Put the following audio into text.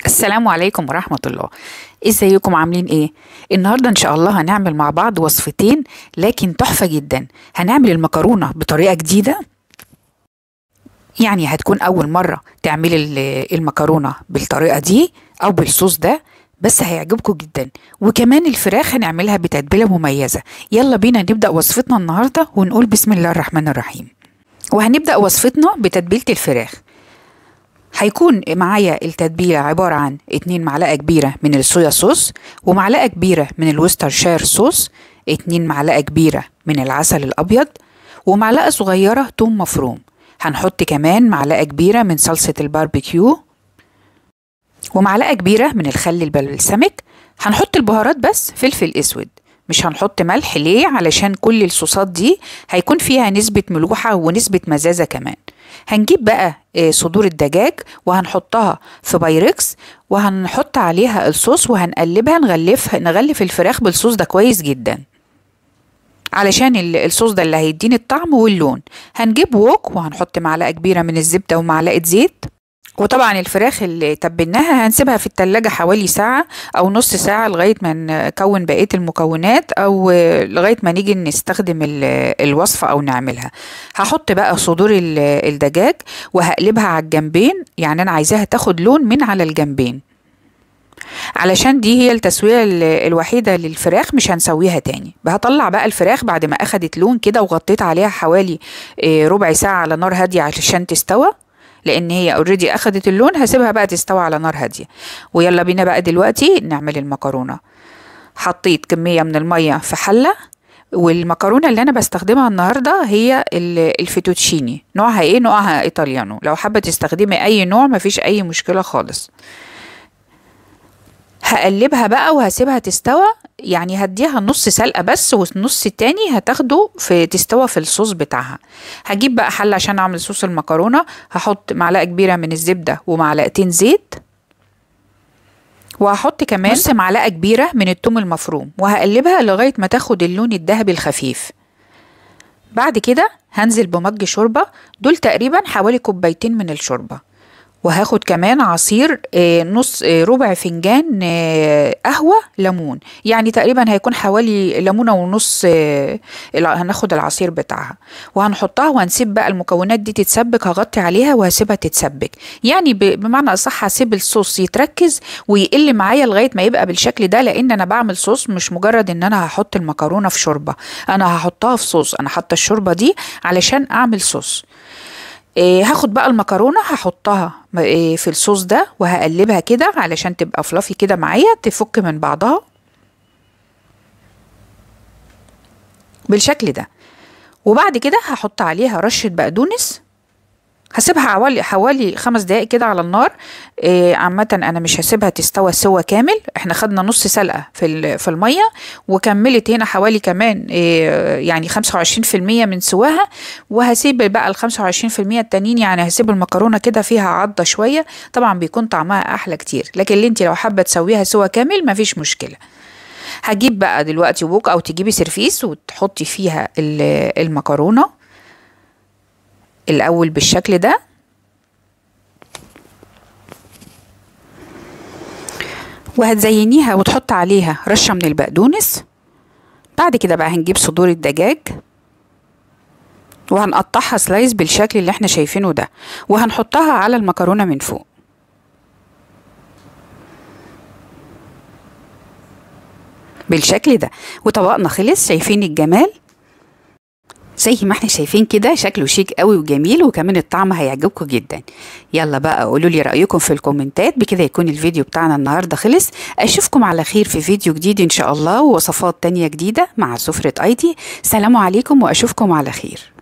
السلام عليكم ورحمة الله. ازيكم عاملين ايه؟ النهاردة ان شاء الله هنعمل مع بعض وصفتين لكن تحفة جدا. هنعمل المكرونة بطريقة جديدة، يعني هتكون اول مرة تعمل المكرونة بالطريقة دي او بالصوص ده، بس هيعجبكم جدا. وكمان الفراخ هنعملها بتتبيلة مميزة. يلا بينا نبدأ وصفتنا النهاردة ونقول بسم الله الرحمن الرحيم. وهنبدأ وصفتنا بتتبيلة الفراخ. هيكون معايا التتبيلة عبارة عن 2 معلقة كبيرة من الصويا صوص، ومعلقة كبيرة من الوسترشاير صوص، 2 معلقة كبيرة من العسل الأبيض، ومعلقة صغيرة توم مفروم. هنحط كمان معلقة كبيرة من صلصة الباربيكيو، ومعلقة كبيرة من الخل البلسمك. هنحط البهارات بس فلفل اسود، مش هنحط ملح. ليه؟ علشان كل الصوصات دي هيكون فيها نسبة ملوحة ونسبة مزازة كمان. هنجيب بقى صدور الدجاج وهنحطها في بايركس، وهنحط عليها الصوص وهنقلبها، نغلف الفراخ بالصوص ده كويس جدا علشان الصوص ده اللي هيديني الطعم واللون. هنجيب ووك وهنحط معلقة كبيرة من الزبدة ومعلقة زيت. وطبعا الفراخ اللي تبلناها هنسيبها في التلاجة حوالي ساعة أو نص ساعة لغاية ما نكون بقية المكونات، أو لغاية ما نيجي نستخدم الوصفة أو نعملها. هحط بقى صدور الدجاج وهقلبها على الجنبين، يعني أنا عايزاها تاخد لون من على الجنبين، علشان دي هي التسوية الوحيدة للفراخ، مش هنسويها تاني. هطلع بقى الفراخ بعد ما أخدت لون كده وغطيت عليها حوالي ربع ساعة على نار هادية علشان تستوى، لان هي اوريدي اخدت اللون. هسيبها بقى تستوى على نار هاديه. ويلا بينا بقى دلوقتي نعمل المكرونه. حطيت كميه من الميه في حله، والمكرونه اللي انا بستخدمها النهارده هي الفيتوتشيني. نوعها ايه؟ نوعها ايطاليانو. لو حابه تستخدمي اي نوع مفيش اي مشكله خالص. هقلبها بقى وهسيبها تستوى، يعني هديها نص سلقة بس، والنص التاني هتاخده تستوى في الصوص بتاعها. هجيب بقى حلة عشان اعمل صوص المكرونة. هحط معلقة كبيرة من الزبدة ومعلقتين زيت، وهحط كمان نص معلقة كبيرة من الثوم المفروم، وهقلبها لغاية ما تاخد اللون الذهبي الخفيف. بعد كده هنزل بمج شوربة، دول تقريبا حوالي كوبايتين من الشوربة. وهاخد كمان عصير نص ربع فنجان قهوة ليمون، يعني تقريبا هيكون حوالي ليمونة ونص. هناخد العصير بتاعها وهنحطها، وهنسيب بقى المكونات دي تتسبك. هغطي عليها وهسيبها تتسبك، يعني بمعنى أصح هسيب الصوص يتركز ويقل معايا لغاية ما يبقى بالشكل ده، لأن أنا بعمل صوص، مش مجرد إن أنا هحط المكرونة في شوربة، أنا هحطها في صوص. أنا حاطة الشوربة دي علشان أعمل صوص. هاخد بقى المكرونة هحطها في الصوص ده وهقلبها كده علشان تبقى فلافي كده معايا، تفك من بعضها بالشكل ده. وبعد كده هحط عليها رشة بقدونس. هسيبها حوالي 5 دقايق كده على النار. عامة انا مش هسيبها تستوى سوا كامل، احنا خدنا نص سلقة في المية، وكملت هنا حوالي كمان يعني 25% من سواها. وهسيب بقى 25% التانيين، يعني هسيب المكرونة كده فيها عضة شوية، طبعا بيكون طعمها احلى كتير. لكن اللي انت لو حابة تسويها سوا كامل مفيش مشكلة. هجيب بقى دلوقتي ووك او تجيبي سيرفيس وتحطي فيها المكرونة الأول بالشكل ده، وهتزينيها وتحط عليها رشة من البقدونس. بعد كده بقى هنجيب صدور الدجاج وهنقطعها سلايز بالشكل اللي احنا شايفينه ده، وهنحطها على المكرونة من فوق بالشكل ده. وطبقنا خلص. شايفين الجمال؟ زي ما احنا شايفين كده شكله شيك قوي وجميل، وكمان الطعم هيعجبكم جدا. يلا بقى قولوا لي رأيكم في الكومنتات. بكده يكون الفيديو بتاعنا النهاردة خلص. اشوفكم على خير في فيديو جديد ان شاء الله، ووصفات تانية جديدة مع سفرة ايدي. سلام عليكم واشوفكم على خير.